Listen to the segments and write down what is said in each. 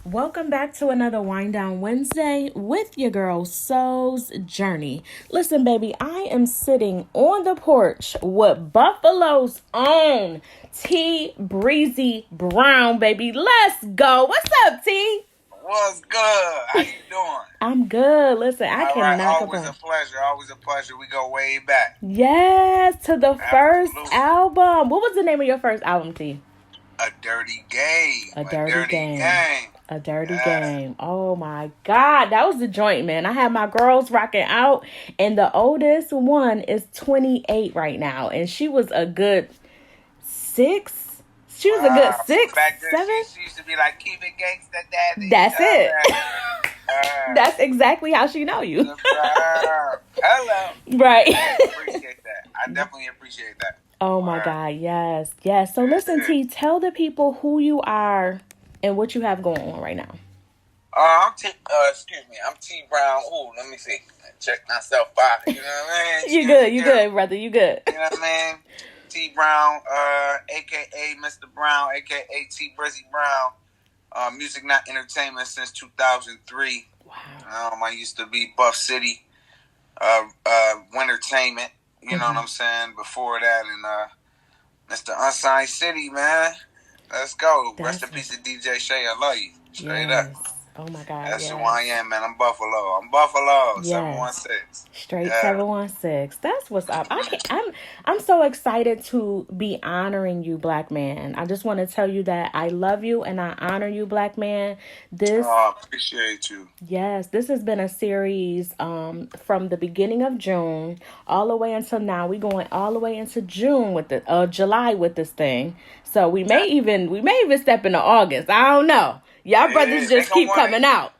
Welcome back to another Wind Down Wednesday with your girl Soul's Journey. Listen, baby, I am sitting on the porch with Buffalo's own T Breezy Brown, baby. Let's go. What's up, T? What's good? How you doing? I'm good. Listen, I All right, cannot always complain. a pleasure. Always a pleasure. We go way back. Yes, to the first Absolutely. album. What was the name of your first album, T? A dirty game. A A Dirty dirty Game. game. A Dirty Yeah. Game. Oh my God. That was the joint, man. I had my girls rocking out, and the oldest one is 28 right now. And she was a good six. She was a good So six, back then, seven. she used to be like, keep it gangsta, daddy. That's it. Uh, That's exactly how she know you. Hello. Right. Appreciate that. I definitely appreciate that. Oh my God. Yes. Yes. So listen, T, tell the people who you are and what you have going on right now. I'm T Brown. Ooh, let me see. Check myself out. You know what I mean? You good. You good, brother. You good. You know what I mean? T Brown, aka Mr. Brown, aka T Brizzy Brown. Music Not Entertainment since 2003. Wow. I used to be Buff City, Wintertainment. You know what I'm saying? Before that, and Mr. Unsigned City, man. Let's go. Rest in peace to DJ Shay. I love you. Straight up. Oh my God. That's who I am, man. I'm Buffalo. I'm Buffalo. 716. Straight 716. That's what's up. I'm so excited to be honoring you, black man. I just want to tell you that I love you and I honor you, black man. Appreciate you. Yes, this has been a series from the beginning of June all the way until now. We're going all the way into June with the July with this thing. So we may even step into August. I don't know. Y'all brothers just keep coming out.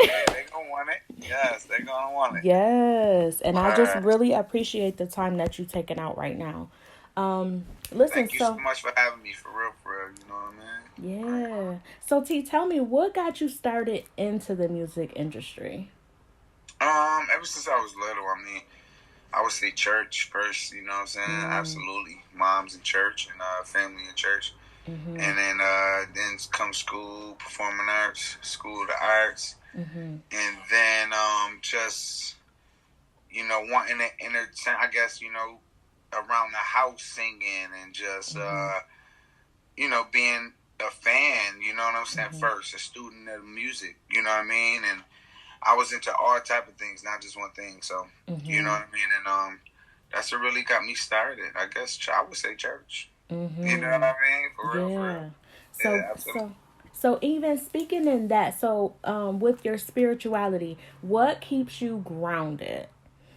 Yeah, they gonna want it. Yes, they gonna want it. Yes, and I just really appreciate the time that you're taking out right now. Listen, thank you so much for having me, for real, you know what I mean? Yeah. So T, tell me, what got you started into the music industry? Ever since I was little, I would say church first, you know what I'm saying? Absolutely. Mom's in church and family in church. And then come school, performing arts, school of the arts. And then just, wanting to entertain, I guess, around the house singing and just, being a fan, you know what I'm saying? First, a student of music, you know what I mean? And I was into all type of things, not just one thing. So, you know what I mean? And that's what really got me started. I guess I would say church. You know what I mean? For real. So even speaking in that, so with your spirituality, what keeps you grounded?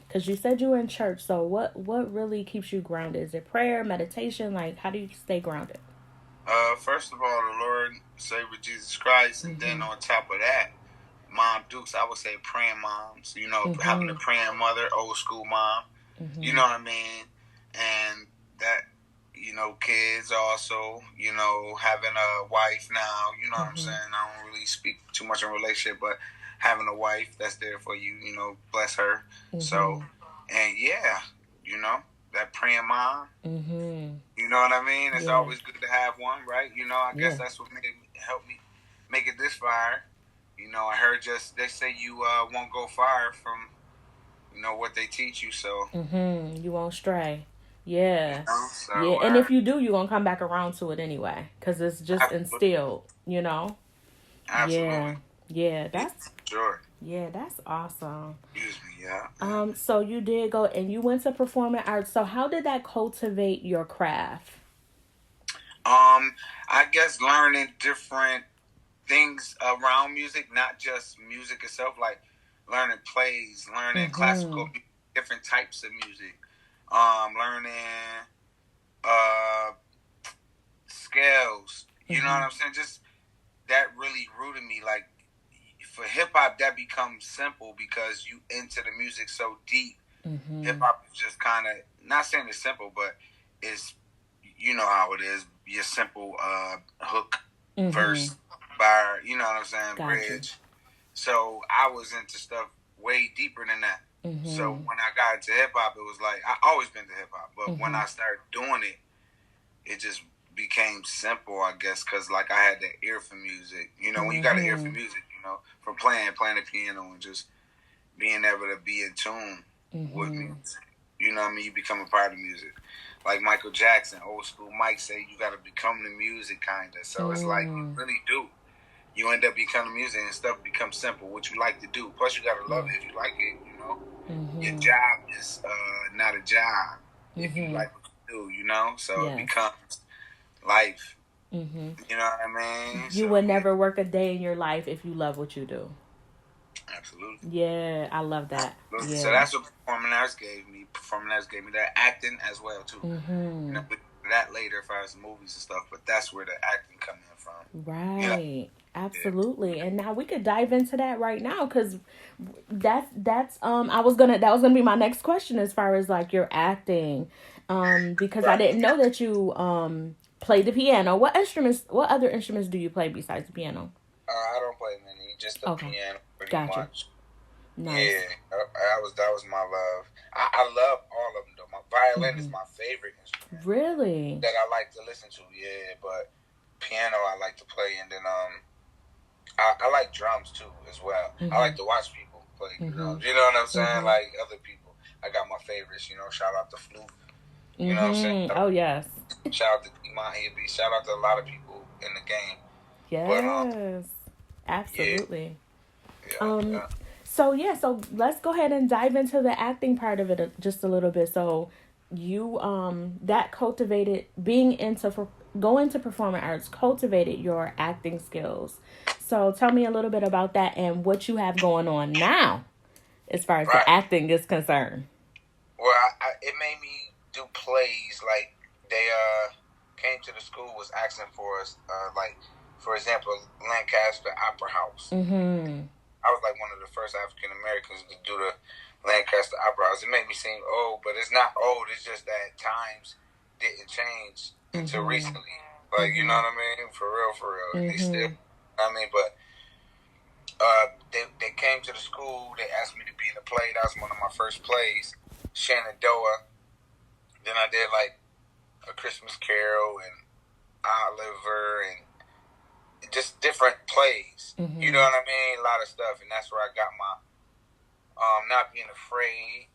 Because you said you were in church, so what really keeps you grounded? Is it prayer, meditation? Like, how do you stay grounded? First of all, the Lord Savior Jesus Christ, and then on top of that, Mom Dukes, I would say praying moms, having a praying mother, old school mom, you know what I mean? And that, kids also, having a wife now, you know what I'm saying? I don't really speak too much on relationship, but having a wife that's there for you, bless her. So, and yeah, that praying mom, you know what I mean? It's always good to have one, right? I guess that's what helped me make it this far. I heard they say you won't go far from, what they teach you, so. You won't stray. Yeah. So, and if you do, you're going to come back around to it anyway, because it's just instilled, Absolutely. Yeah, that's. Sure. Yeah, that's awesome. Excuse me, yeah. So you did go and you went to performing arts. So how did that cultivate your craft? I guess learning different things around music, not just music itself, like learning plays, learning classical, different types of music, learning scales. You know what I'm saying? Just that really rooted me. Like for hip hop, that becomes simple because you into the music so deep. Hip hop is just kind of, not saying it's simple, but it's, you know how it is. Your simple hook, verse, bar, you know what I'm saying, bridge. So I was into stuff way deeper than that. So when I got into hip hop, it was like, I always been to hip hop, but when I started doing it, it just became simple, I guess, because like I had that ear for music. You know, when you got an ear for music, you know, for playing the piano and just being able to be in tune with music. You know what I mean? You become a part of music. Like Michael Jackson, old school Mike say, you got to become the music, kind of. So it's like you really do. You end up becoming music and stuff becomes simple, what you like to do. Plus, you got to love it if you like it, you know. Your job is not a job if you like what you do, you know. So it becomes life. You know what I mean? You would never work a day in your life if you love what you do. Absolutely. Yeah, I love that. Yeah. So that's what performing arts gave me. Performing arts gave me that. Acting as well too. You know, that later if I was movies and stuff, but that's where the acting come in from. Right. You know? Absolutely. And now we could dive into that right now, because that's that was gonna be my next question as far as like your acting, because I didn't know that you played the piano. What other instruments do you play besides the piano? I don't play many, just the piano pretty much. Nice. Yeah, that was my love. I love all of them though. My violin is my favorite instrument. Really? That I like to listen to, yeah. But piano I like to play, and then I like drums too as well. I like to watch people play drums. You know what I'm saying? Like other people. I got my favorites. You know, shout out to Flute. You know what I'm saying? Oh yes. Shout out to Iman Hibby. Shout out to a lot of people in the game. Yes. But, absolutely. Yeah. So let's go ahead and dive into the acting part of it just a little bit. So you that cultivated going to performing arts cultivated your acting skills. So tell me a little bit about that and what you have going on now as far as the acting is concerned. Well, it made me do plays. Like they came to the school, was asking for us, like for example, Lancaster Opera House. I was like one of the first African Americans to do the Lancaster Opera House. It made me seem old, but it's not old. It's just that times didn't change until recently. Like, you know what I mean? For real. They still, I mean, but they came to the school. They asked me to be in the play. That was one of my first plays, Shenandoah. Then I did like A Christmas Carol and Oliver and just different plays. You know what I mean? A lot of stuff. And that's where I got my Not Being Afraid,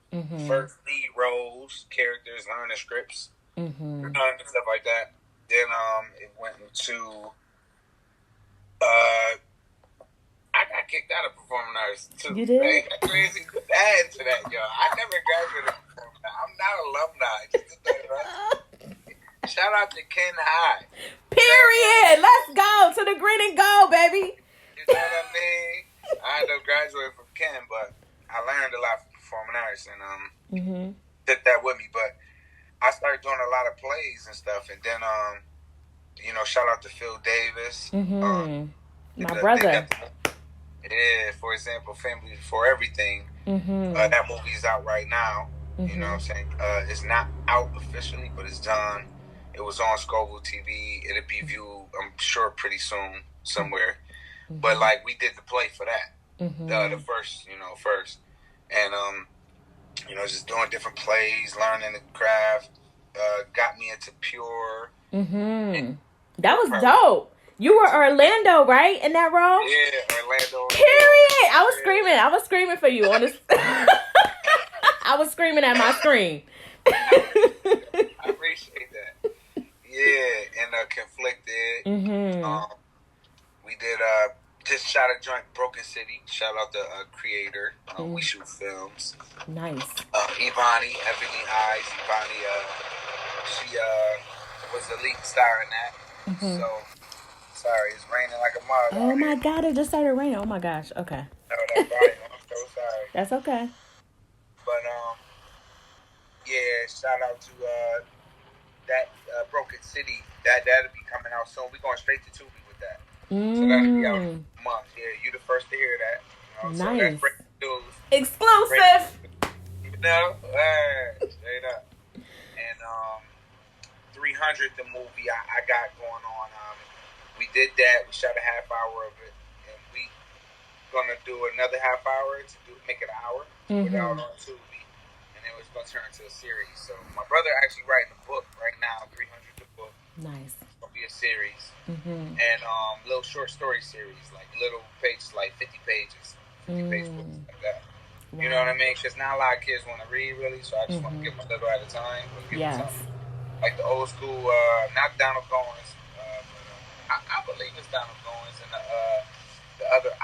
first lead roles, characters, learning scripts, you know, and stuff like that. Then it went into I got kicked out of performing arts too. You did? Crazy. Add to that, yo. I never graduated from performing arts. I'm not alumni. Just to say, right? Shout out to Ken High. Period. Let's go to the green and gold, baby. You know what I mean? I ended up graduating from Ken, but I learned a lot from performing arts and took that with me. But I started doing a lot of plays and stuff, and then you know, shout out to Phil Davis. My brother. For example, Family Before Everything. That movie is out right now. You know what I'm saying? It's not out officially, but it's done. It was on Scoville TV. It'll be viewed, I'm sure, pretty soon somewhere. But like we did the play for that, the first. And you know, just doing different plays, learning the craft. Got me into Pure. That was dope. You were Orlando, right, in that role? Yeah, Orlando. Period. I was screaming for you on this. I was screaming at my screen. I appreciate that. Yeah, and Conflicted. We did just shot a joint, Broken City. Shout out to Creator. We shoot films. Nice. Ivani, Ebony Eyes. Ivani, she was the lead star in that. So, sorry, it's raining like a mug. Oh my God, it just started raining. Oh my gosh. Okay. No, that's fine. I'm so sorry. That's okay. But yeah, shout out to that Broken City. That'll be coming out soon. We're going straight to Tubi with that. So that'll be out in a month. Yeah, you the first to hear that. You know? Nice. So that's breaking news. Exclusive. You know, straight up. And 300, the movie I got going on. We did that. We shot a half hour of it, and we gonna do another half hour to make it an hour. Put it out on Tubi, and then it's gonna turn into a series. So my brother actually writing a book right now, 300 the book. Nice. It's be a series, and little short story series, like little pages, like 50 pages, 50-page books like that. Wow. You know what I mean? Because now a lot of kids want to read, really, so I just want to give them a little at a time. Give them something. Like the old school, not Donald Goins, but I believe it's Donald Goins, and the other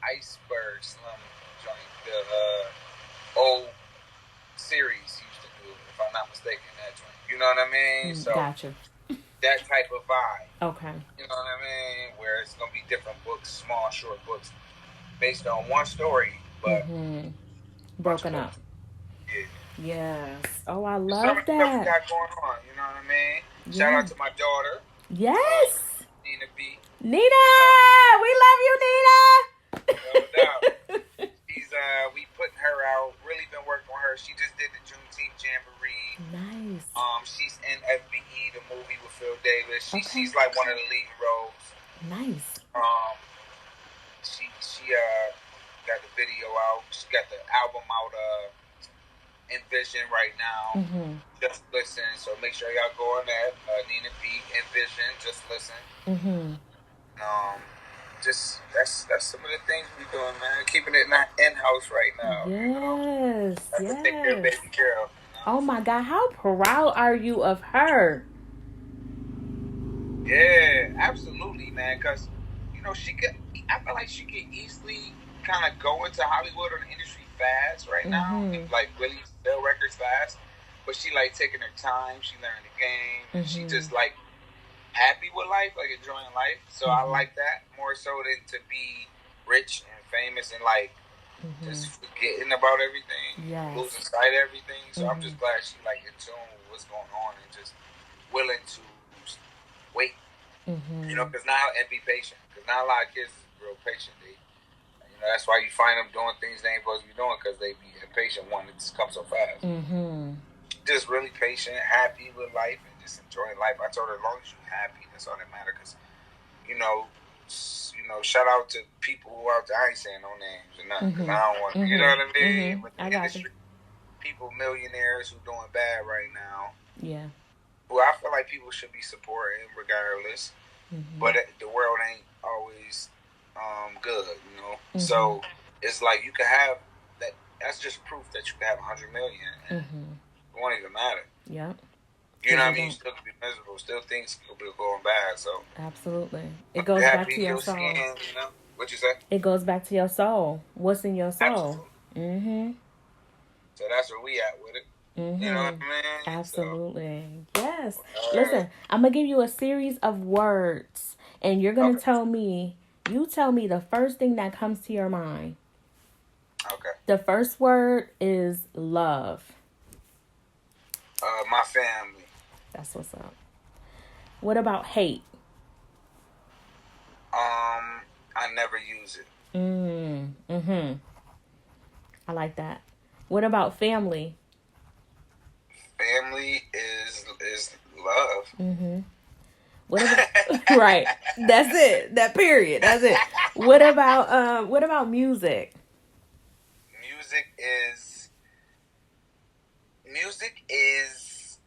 Iceberg Slim joint, the old series he used to do, if I'm not mistaken, that joint. You know what I mean? So gotcha. That type of vibe. Okay. You know what I mean? Where it's gonna be different books, small, short books, based on one story, but broken up. Yeah. Yes. Oh, I love some of the that. stuff we got going on. You know what I mean? Yeah. Shout out to my daughter. Yes. Nina B. Nina, we love you, Nina. No doubt. We putting her out. Really been working with her. She just did the Juneteenth Jamboree. Nice. She's in FBE, the movie with Phil Davis. She's like one of the leading roles. Nice. She got the video out. She got the album out. Envision right now. Just listen. So make sure y'all go on that. Nina B. Envision. Just listen. Just that's some of the things we doing, man. Keeping it in house right now. Yes. You know? Yes. Take care of baby girl. Oh my God, how proud are you of her? Yeah, absolutely, man. Because she could. I feel like she could easily kind of go into Hollywood or the industry fast right now, and like really sell records fast. But she like taking her time. She learned the game. She just like happy with life, like enjoying life. So I like that more so than to be rich and famous and like just forgetting about everything, losing sight of everything. So I'm just glad she like in tune with what's going on and just willing to wait. Because now and be patient. Because now a lot of kids is real patient. That's why you find them doing things they ain't supposed to be doing because they be impatient, wanting it to come so fast. Just really patient, happy with life, and just enjoying life. I told her, as long as you're happy, that's all that matters. Because, shout out to people who out there. I ain't saying no names or nothing. Cause I don't want, you know what I mean? But the industry, people, millionaires who doing bad right now. Yeah. Who I feel like people should be supporting regardless. But the world ain't always good, So it's like you can have that. That's just proof that you can have 100 million, and it won't even matter. Yeah. You know what I mean? You still could be miserable. Still things could be going bad. So absolutely, it goes back to your soul. Skin, what you say? It goes back to your soul. What's in your soul? Absolutely. So that's where we at with it. You know what I mean? Absolutely. So, yes. Listen, I'm gonna give you a series of words, and you're gonna tell me. You tell me the first thing that comes to your mind. Okay. The first word is love. My family. That's what's up. What about hate? I never use it. I like that. What about family? Family is love. What about right? That's it. That period. That's it. What about music? Music is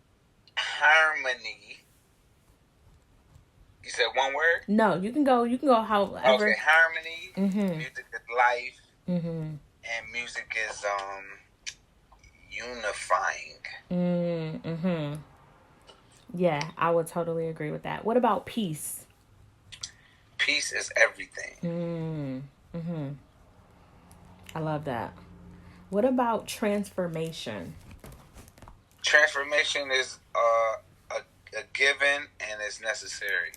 harmony. You said one word? No, you can go however. Okay, harmony. Music is life. And music is unifying. Yeah, I would totally agree with that. What about peace? Peace is everything. I love that. What about transformation? Transformation is a given and it's necessary.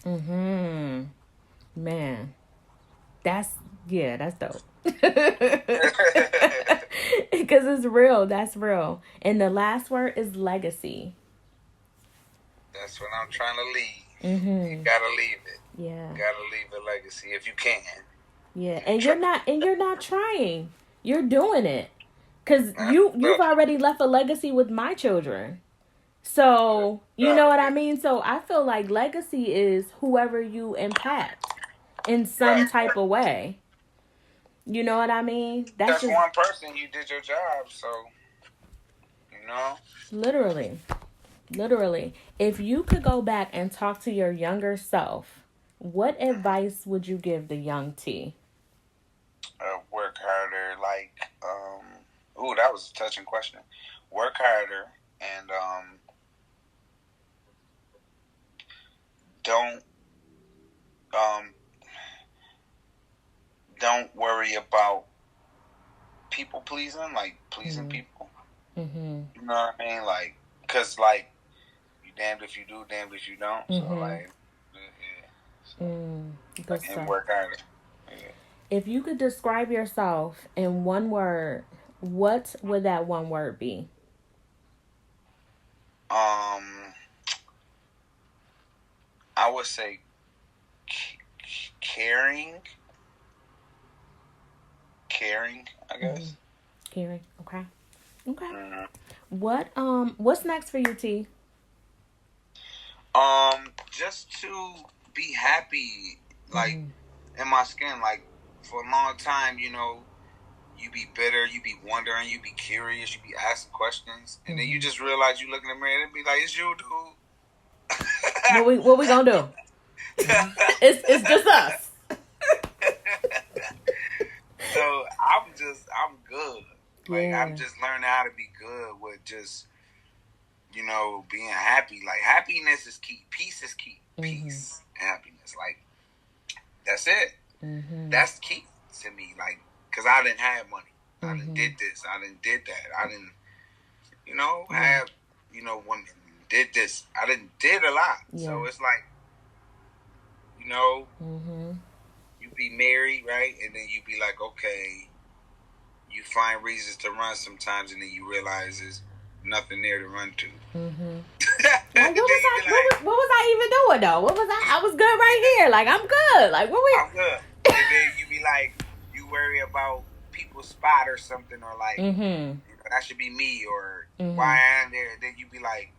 Man, that's dope. Because it's real. That's real. And the last word is legacy. That's what I'm trying to leave. You gotta leave it. Yeah. You gotta leave a legacy if you can. Yeah, and you're not trying. You're doing it. Cause you've already left a legacy with my children. So you know what I mean? So I feel like legacy is whoever you impact in some type of way. You know what I mean? That's just one person. You did your job, so literally. Literally. If you could go back and talk to your younger self, what advice would you give the young T? Work harder. Ooh, that was a touching question. Work harder and don't um, don't worry about people pleasing, like pleasing people. Mm-hmm. You know what I mean? Like, cause like you damned if you do, damned if you don't. Mm-hmm. So like, Good and stuff. work harder. Yeah. If you could describe yourself in one word, what would that one word be? I would say caring. Caring, I guess. Caring. Okay. Okay. Mm-hmm. What's next for you, T? Just to be happy, like in my skin. Like for a long time, you know, you be bitter, you be wondering, you be curious, you be asking questions, and then you just realize you look in the mirror and be like, "It's you, What dude." we gonna do? It's just us. So I'm good. Like Yeah. I'm just learning how to be good with just, you know, being happy. Like happiness is key. Peace is key. Peace and happiness. Like that's it. That's key to me. Like, cause I didn't have money. I didn't did this. I didn't did that. I didn't, you know, have, you know, women did this. I didn't did a lot. So it's like, you know, you be married, right? And then you be like, okay, you find reasons to run sometimes, and then you realize there's nothing there to run to. Like, what was I even doing though? What was I was good right here. Like I'm good. Like I'm good. And then you be like, you worry about people's spot or something, or like, you know, that should be me, or why I am there. Then you be like,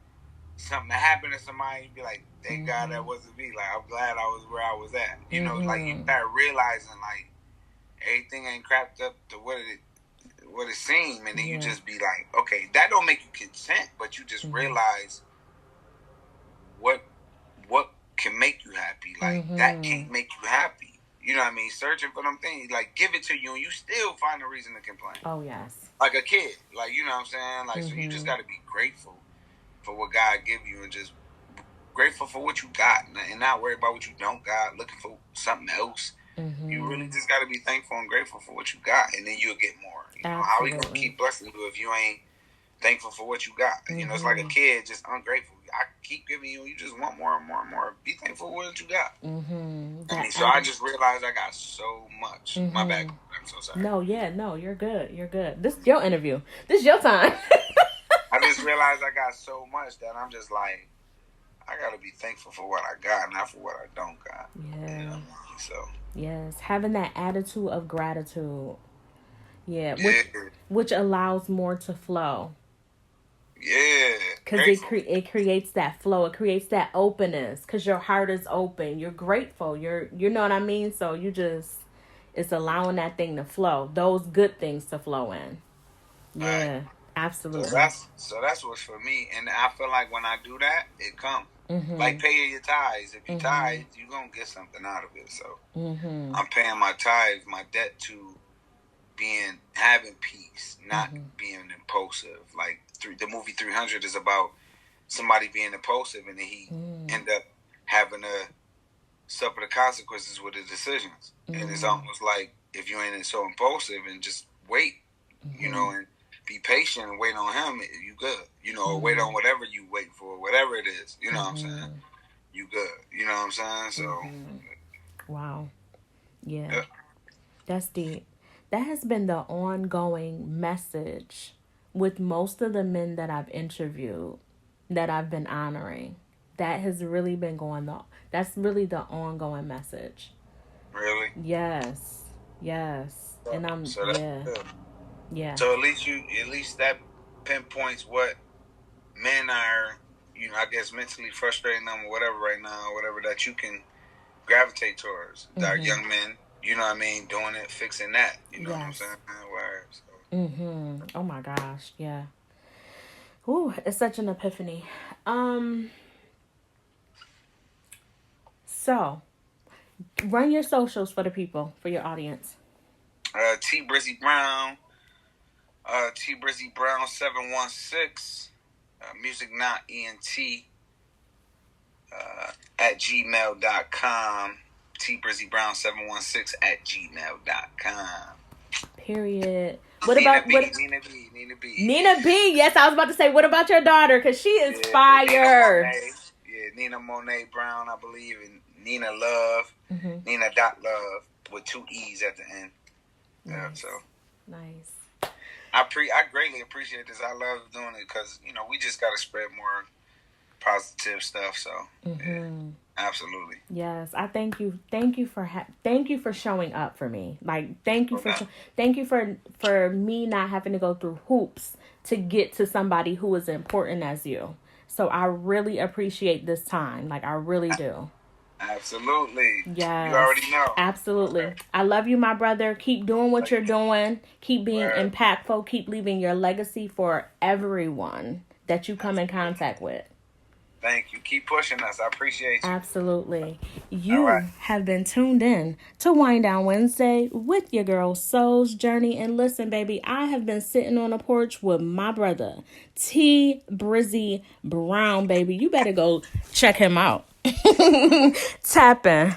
something that happened to somebody, you be like, thank God that wasn't me. Like I'm glad I was where I was at. You know, like you start realizing like everything ain't cracked up to what it seemed, and then you just be like, okay, that don't make you content, but you just realize what can make you happy. Like that can't make you happy. You know what I mean? Searching for them things, like give it to you, and you still find a reason to complain. Oh yes. Like a kid, like you know what I'm saying? Like so, you just got to be grateful for what God give you, and just grateful for what you got, and not worry about what you don't got. Looking for something else. You really just got to be thankful and grateful for what you got, and then you'll get more. You know, how we gonna keep blessing you if you ain't thankful for what you got? You know, it's like a kid just ungrateful. I keep giving you, you just want more and more and more. Be thankful for what you got. I mean, so I just realized I got so much. My bad. I'm so sorry. No, you're good. You're good. This is your interview. This is your time. I just realized I got so much that I'm just like, I gotta be thankful for what I got, not for what I don't got. Yeah. You know? So. Yes, having that attitude of gratitude. Yeah. Which allows more to flow. Yeah. Because it creates that flow. It creates that openness. Because your heart is open. You're grateful. You know what I mean? So you just, it's allowing that thing to flow. Those good things to flow in. Yeah. Right. Absolutely. So that's what's for me. And I feel like when I do that, it comes. Like paying your tithes. If you tithe, you're going to get something out of it. So I'm paying my tithes, my debt to having peace, not being impulsive. Like the movie 300 is about somebody being impulsive, and then he end up having to suffer the consequences with his decisions. And it's almost like if you ain't so impulsive and just wait, you know, and be patient and wait on him, you good. You know, or wait on whatever you wait for, whatever it is. You know what I'm saying? You good. You know what I'm saying? So. Wow. Yeah. That's deep. That has been the ongoing message with most of the men that I've interviewed, that I've been honoring. That has really been going on. That's really the ongoing message. Really? Yes. And I'm good. Yeah. So at least that pinpoints what men are, you know, I guess mentally frustrating them or whatever right now, or whatever that you can gravitate towards. Our young men, you know what I mean, doing it, fixing that. You know what I'm saying? So. Oh my gosh, yeah. Ooh, it's such an epiphany. So run your socials for the people, for your audience. T Brizzy Brown. T Brizzy Brown 716. Music Not ENT. At gmail.com. T Brizzy Brown 716 at gmail.com. Period. Nina B. Nina B. Yes, I was about to say, what about your daughter? Because she is fire. Nina Monet Brown, I believe, and Nina Love. Nina Love with 2 E's at the end. Nice. So nice. I greatly appreciate this. I love doing it because we just got to spread more positive stuff. So yeah, absolutely. Yes, I thank you. Thank you for showing up for me. Like thank you for me not having to go through hoops to get to somebody who is important as you. So I really appreciate this time. Like I really do. Absolutely. Yes. You already know. Absolutely. Okay. I love you, my brother. Keep doing what you're doing. Keep being impactful. Keep leaving your legacy for everyone that you come in contact with. Thank you. Keep pushing us. I appreciate you. Absolutely. You have been tuned in to Wind Down Wednesday with your girl Soulz Journey. And listen, baby, I have been sitting on a porch with my brother, T Brizzy Brown, baby. You better go check him out. Tapping.